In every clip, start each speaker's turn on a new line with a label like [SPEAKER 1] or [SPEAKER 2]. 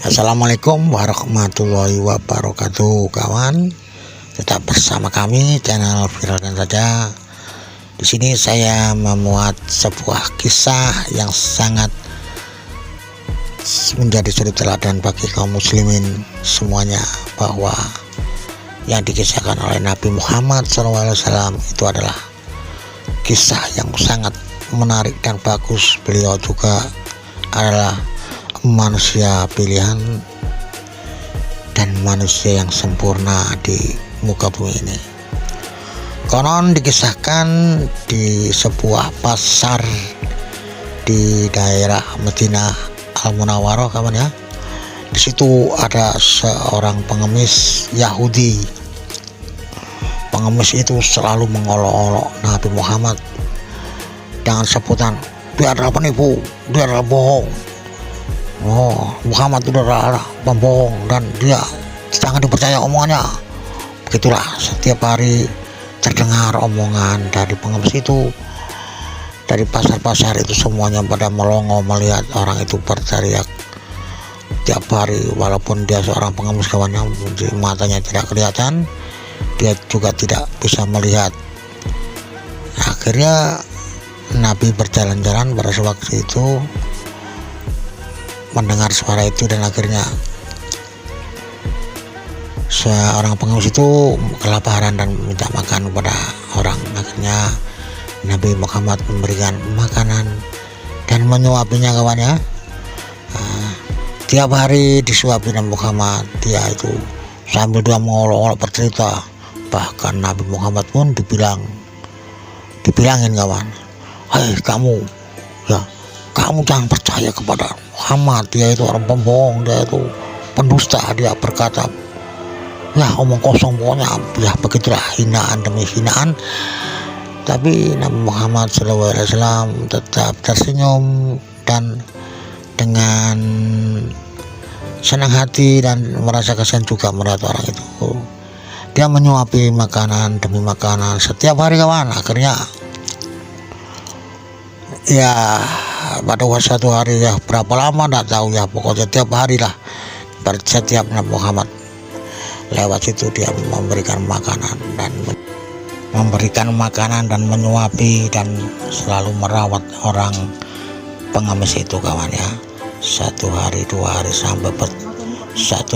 [SPEAKER 1] Assalamualaikum warahmatullahi wabarakatuh, kawan. Tetap bersama kami channel Viralkan Saja. Di sini saya memuat sebuah kisah yang sangat menjadi suri teladan bagi kaum muslimin semuanya, bahwa yang dikisahkan oleh Nabi Muhammad SAW itu adalah kisah yang sangat menarik dan bagus. Beliau juga adalah manusia pilihan dan manusia yang sempurna di muka bumi ini. Konon dikisahkan di sebuah pasar di daerah Madinah Al-Munawwarah, kawan ya. Di situ ada seorang pengemis Yahudi. Pengemis itu selalu mengolok-olok Nabi Muhammad dengan sebutan, dia adalah penipu, dia adalah bohong. Muhammad itu adalah pembohong dan dia jangan dipercaya omongannya. Begitulah, setiap hari terdengar omongan dari pengemis itu. Dari pasar-pasar itu semuanya pada melongo melihat orang itu berteriak tiap hari. Walaupun dia seorang pengemis, kawannya, matanya tidak kelihatan, dia juga tidak bisa melihat. Akhirnya Nabi berjalan-jalan pada waktu itu, mendengar suara itu, dan akhirnya seorang pengemis itu kelaparan dan minta makan kepada orang. Akhirnya Nabi Muhammad memberikan makanan dan menyuapinya, kawannya. Tiap hari disuapi Nabi Muhammad. Dia itu sambil dia mengolok-olok bercerita. Bahkan Nabi Muhammad pun dibilangin, kawan, hei kamu, ya kamu jangan percaya kepada Muhammad, dia itu orang pembohong, dia itu pendusta. Dia berkata, ya omong kosong pokoknya. Ya begitulah, hinaan demi hinaan. Tapi Nabi Muhammad SAW tetap tersenyum dan dengan senang hati dan merasa kasihan juga melihat orang itu. Dia menyuapi makanan demi makanan setiap hari, kawan. Akhirnya ya pada suatu hari, ya berapa lama tidak tahu, ya pokoknya tiap hari lah, setiap Nabi Muhammad lewat situ dia memberikan makanan dan menyuapi dan selalu merawat orang pengemis itu, kawan ya. Satu hari, 2 hari, sampai 1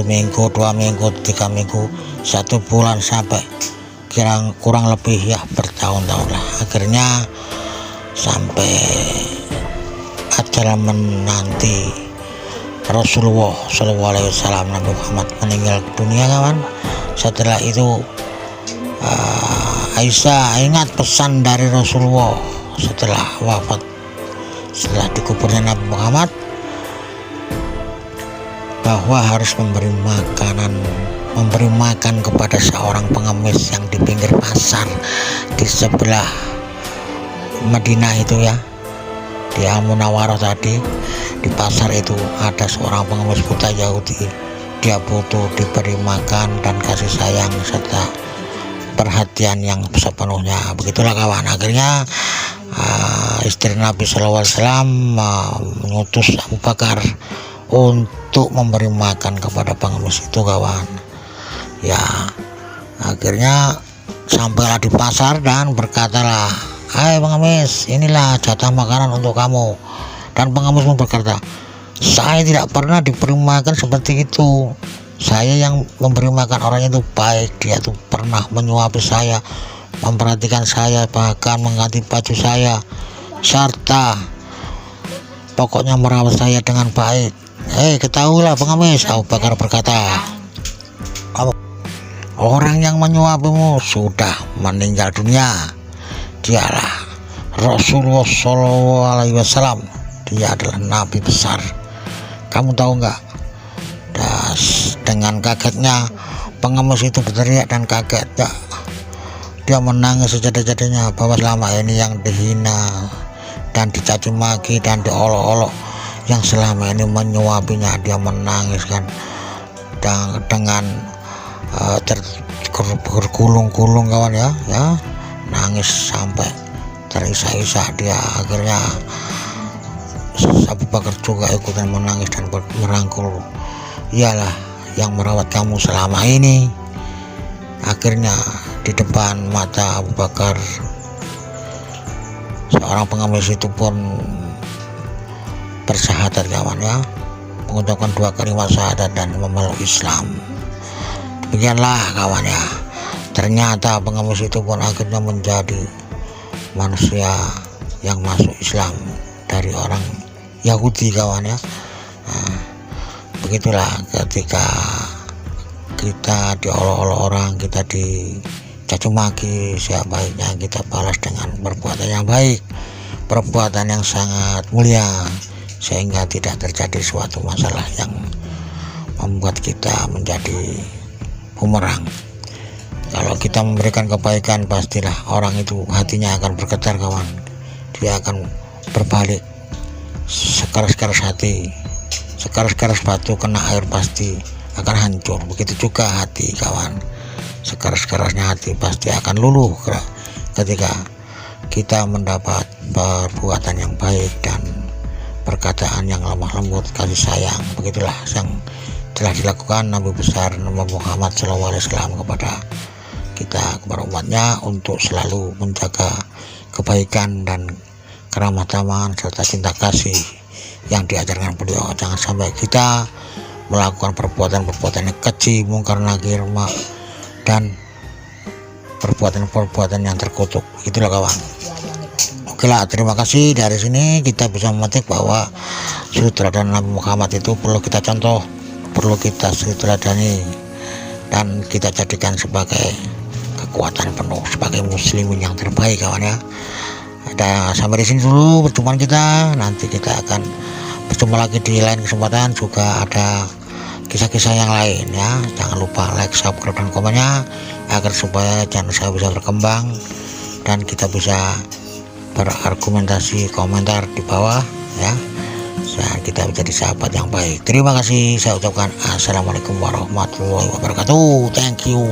[SPEAKER 1] minggu, 2 minggu, 3 minggu, 1 bulan, sampai kurang lebih ya bertahun-tahun lah. Akhirnya sampai ajal menanti Rasulullah SAW, Nabi Muhammad meninggal dunia, kawan. Setelah itu Aisyah ingat pesan dari Rasulullah setelah wafat, setelah dikuburnya Nabi Muhammad, bahwa harus memberi makan kepada seorang pengemis yang di pinggir pasar di sebelah Madinah itu, ya, di Al-Munawwarah tadi. Di pasar itu ada seorang pengemis buta Yahudi. Dia butuh diberi makan dan kasih sayang serta perhatian yang sepenuhnya. Begitulah, kawan. Akhirnya istri Nabi SAW mengutus Abu Bakar untuk memberi makan kepada pengemis itu, kawan. Ya, akhirnya sampailah di pasar dan berkatalah, hai pengemis, inilah jatah makanan untuk kamu. Dan pengemis pun berkata, saya tidak pernah diberi makan seperti itu. Saya yang memberi makan orang itu baik. Dia tuh pernah menyuapi saya, memperhatikan saya, bahkan mengganti baju saya, serta pokoknya merawat saya dengan baik. Ketahuilah pengemis, Abu Bakar berkata, orang yang menyuapimu sudah meninggal dunia. Dialah Rasulullah SAW. Dia adalah Nabi besar. Kamu tahu nggak? Dengan kagetnya pengemis itu berteriak dan kaget, ya. Dia menangis sejadi-jadinya bahwa selama ini yang dihina dan dicaci maki dan diolok-olok, yang selama ini menyuapinya, dia menangis kan, dengan bergulung-gulung, kawan ya, nangis sampai terisak-isak dia. Akhirnya Abu Bakar juga ikutan menangis dan merangkul ialah yang merawat kamu selama ini. Akhirnya di depan mata Abu Bakar, seorang pengemis itu pun bersyahadat kawan ya, mengucapkan 2 kalimat syahadat dan memeluk Islam. Demikianlah kawan ya, ternyata pengemis itu pun akhirnya menjadi manusia yang masuk Islam dari orang Yahudi kawan ya. Nah, begitulah ketika kita diolok-olok orang, kita dicaci maki, sebaiknya kita balas dengan perbuatan yang baik, perbuatan yang sangat mulia, sehingga tidak terjadi suatu masalah yang membuat kita menjadi bumerang. Kalau kita memberikan kebaikan, pastilah orang itu hatinya akan bergetar kawan, dia akan berbalik. Sekeras-keras hati, sekeras-keras batu kena air pasti akan hancur. Begitu juga hati kawan, sekeras-kerasnya hati pasti akan luluh ketika kita mendapat perbuatan yang baik dan perkataan yang lemah lembut, kasih sayang. Begitulah yang telah dilakukan Nabi besar Nabi Muhammad SAW kepada kita, kepada umatnya, untuk selalu menjaga kebaikan dan keramah tamahan serta cinta kasih yang diajarkan beliau. Jangan sampai kita melakukan perbuatan-perbuatan yang keji, mungkar nakir, dan perbuatan-perbuatan yang terkutuk. Itulah kawan. Oke lah, terima kasih. Dari sini kita bisa memetik bahwa suri teladan Nabi Muhammad itu perlu kita contoh, perlu kita suri teladani, dan kita jadikan sebagai kekuatan penuh, sebagai muslimin yang terbaik kawan ya. Sampai di sini dulu perjumpaan kita. Nanti kita akan berjumpa lagi di lain kesempatan, juga ada kisah-kisah yang lain ya. Jangan lupa like, subscribe, dan komennya agar supaya channel saya bisa berkembang dan kita bisa berargumentasi komentar di bawah ya. Kita menjadi sahabat yang baik. Terima kasih, saya ucapkan assalamualaikum warahmatullahi wabarakatuh. Thank you.